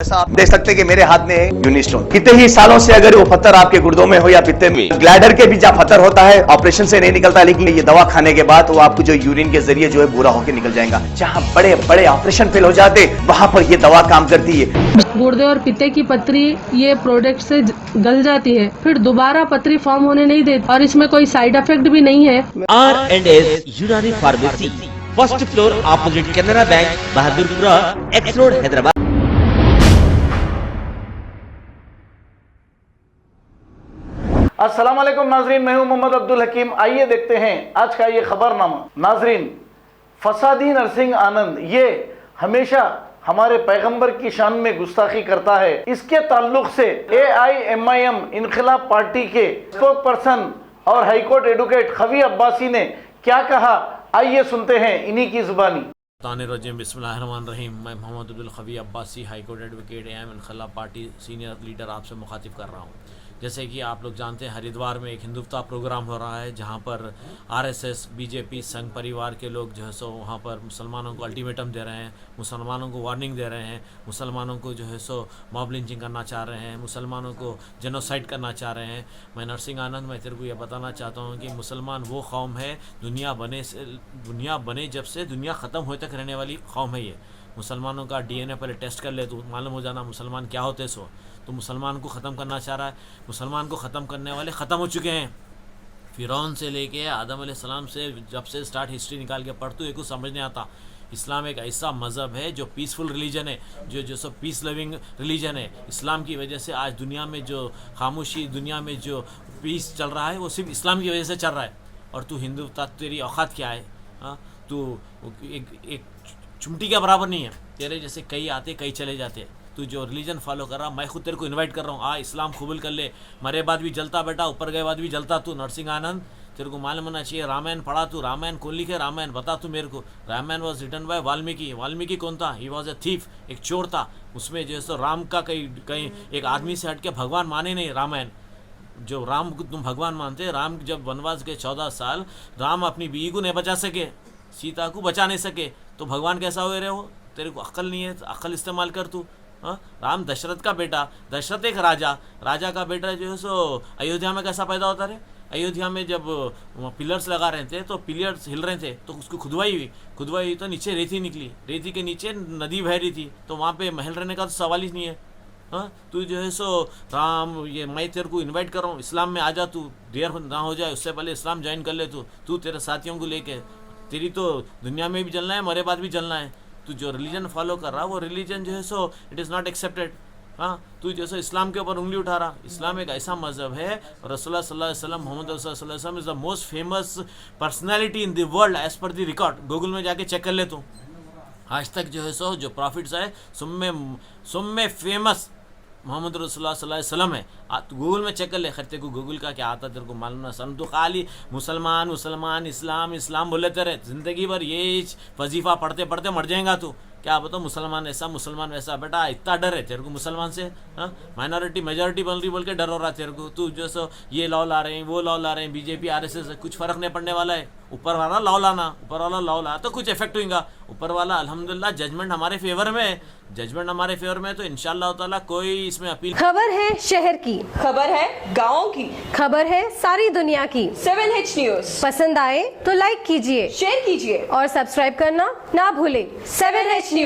ऐसा आप देख सकते हैं कि मेरे हाथ में है यूनि स्टोन। कितने ही सालों से अगर वो पत्थर आपके गुर्दों में हो या पित्ते में, ग्लैडर के भी जहाँ पत्थर होता है ऑपरेशन से नहीं निकलता, लेकिन ये दवा खाने के बाद वो आपको जो यूरिन के जरिए जो है बुरा होकर निकल जाएगा। जहाँ बड़े बड़े ऑपरेशन फेल हो जाते वहां पर ये दवा काम करती है। गुर्दे और पित्ते की पथरी ये प्रोडक्ट से गल जाती है, फिर दोबारा पथरी फॉर्म होने नहीं देती और इसमें कोई साइड इफेक्ट भी नहीं है। R&S यूनानी pharmacy, first floor opposite Canara bank, Bahadurpura, x road, Hyderabad. अस्सलाम वालेकुम नाजरीन, मैं हूं मोहम्मद अब्दुल हकीम। आइए देखते हैं आज का ये खबरनामा। नाजरीन, फसादी नरसिंह आनंद ये हमेशा हमारे पैगंबर की शान में गुस्ताखी करता है। इसके ताल्लुक से AIMIM इनकलाब पार्टी के स्पोक पर्सन और हाईकोर्ट एडवोकेट खवी अब्बासी ने क्या कहा, आइए सुनते हैं इन्हीं की जुबानी। बिस्मिल्लाहिर्रहमानिर्रहीम। मैं Mohammed Abdul Khavi Abbasi, high court advocate AIM Inquilab party senior leader आपसे मुखातिब कर रहा हूँ। जैसे कि आप लोग जानते हैं, हरिद्वार में एक हिंदुत्व प्रोग्राम हो रहा है जहाँ पर RSS, BJP, संघ परिवार के लोग जो है सो वहाँ पर मुसलमानों को अल्टीमेटम दे रहे हैं, मुसलमानों को वार्निंग दे रहे हैं, मुसलमानों को जो है सो मॉब लिंचिंग करना चाह रहे हैं, मुसलमानों को जेनोसाइड करना चाह रहे हैं। मैं नरसिंगानंद, मैं तेरे को ये बताना चाहता हूँ कि मुसलमान वो कौम है दुनिया बने जब से दुनिया ख़त्म होए तक रहने वाली कौम है। ये मुसलमानों का DNA पहले टेस्ट कर ले तो मालूम हो जाना मुसलमान क्या होते सो। तो मुसलमान को ख़त्म करना चाह रहा है। मुसलमान को ख़त्म करने वाले ख़त्म हो चुके हैं। फ़िरौन से लेके आदम अलैहिस्सलाम से जब से स्टार्ट हिस्ट्री निकाल के पढ़ तो ये कुछ समझ नहीं आता। इस्लाम एक ऐसा मज़हब है जो पीसफुल रिलीजन है, जो सब पीस लविंग रिलीजन है। इस्लाम की वजह से आज दुनिया में जो खामोशी, दुनिया में जो पीस चल रहा है वो सिर्फ इस्लाम की वजह से चल रहा है। और तू हिंदू, तेरी औकात क्या है? हाँ, तू एक चुमटी के बराबर नहीं है। तेरे जैसे कई आते कई चले जाते। तू जो रिलीजन फॉलो कर रहा, मैं खुद तेरे को इनवाइट कर रहा हूँ, इस्लाम कबूल कर ले। मरे बाद भी जलता बेटा, ऊपर गए बाद भी जलता। तू नरसिंह आनंद, तेरे को मालूम होना चाहिए। रामायण पढ़ा तू? रामायण कौन लिखे? रामायण बता तू मेरे को। Ramayana was written by Valmiki. Valmiki कौन था? ही वॉज ए थीफ, एक चोर था। उसमें जो है सो राम का कहीं एक आदमी से हट के भगवान माने नहीं। रामायण जो राम को तुम भगवान मानते, राम जब वनवास गए 14 साल, राम अपनी बीवी को नहीं बचा सके, सीता को बचा नहीं सके, तो भगवान कैसा हुए रहे हो? तेरे को अक्ल नहीं है, अक्ल इस्तेमाल कर तू। हाँ, राम दशरथ का बेटा, दशरथ एक राजा का बेटा जो है सो अयोध्या में कैसा पैदा होता रहे? अयोध्या में जब पिलर्स लगा रहे थे तो पिलर्स हिल रहे थे तो उसको खुदवाई हुई तो नीचे रेती निकली, रेती के नीचे नदी बह रही थी, तो वहाँ पे महल रहने का तो सवाल ही नहीं है। हाँ, तू जो है सो राम, ये मैं तेरे को इनवाइट कर रहा हूँ, इस्लाम में आ जा। तू देर ना हो जाए उससे पहले इस्लाम ज्वाइन कर ले। तू तेरे साथियों को लेके, तेरी तो दुनिया में भी जलना है, मरे बाद भी जलना है। तू जो रिलीजन फॉलो कर रहा वो रिलीजन जो है so it is not accepted. हाँ, तू जैसे इस्लाम के ऊपर उंगली उठा रहा। इस्लाम एक ऐसा मज़हब है, रसूलुल्लाह सल्लल्लाहु अलैहि वसल्लम, मोहम्मद सल्लल्लाहु अलैहि वसल्लम is the most famous personality in the world as per the record. Google में जाके चेक कर ले तू। आज तक जो है सो जो प्रॉफिट्स है सुम्मे फेमस मोहम्मद रसूलुल्लाह सल्लल्लाहु अलैहि वसल्लम है। गूगल में चेक कर ले। खैर तेरे को गूगल का क्या आता तेरे को मालूम ना। सन तो खाली मुसलमान इस्लाम बोले तेरे ज़िंदगी भर ये वजीफ़ा पढ़ते पढ़ते मर जाएगा तू। क्या बताओ, मुसलमान ऐसा मुसलमान वैसा। बेटा इतना डर है तेरे को मुसलमान से? हाँ, माइनॉरिटी मेजॉरिटी बन रही बोल के डर हो रहा तेरे को। तू जो सो ये लॉ ला रहे हैं, वो लॉ ला रहे हैं, BJP RSS, कुछ फ़र्क नहीं पड़ने वाला है। ऊपर वाला लॉ लाना, ऊपर वाला लॉ ला तो कुछ इफेक्ट होगा। ऊपर वाला अल्हम्दुलिल्लाह जजमेंट हमारे फेवर में है, जजमेंट हमारे फेवर में है, तो इंशाअल्लाह ताला कोई इसमें अपील। खबर है शहर की, खबर है गाँव की, खबर है सारी दुनिया की। 7H न्यूज पसंद आए तो लाइक कीजिए, शेयर कीजिए और सब्सक्राइब करना ना भूले। 7H news.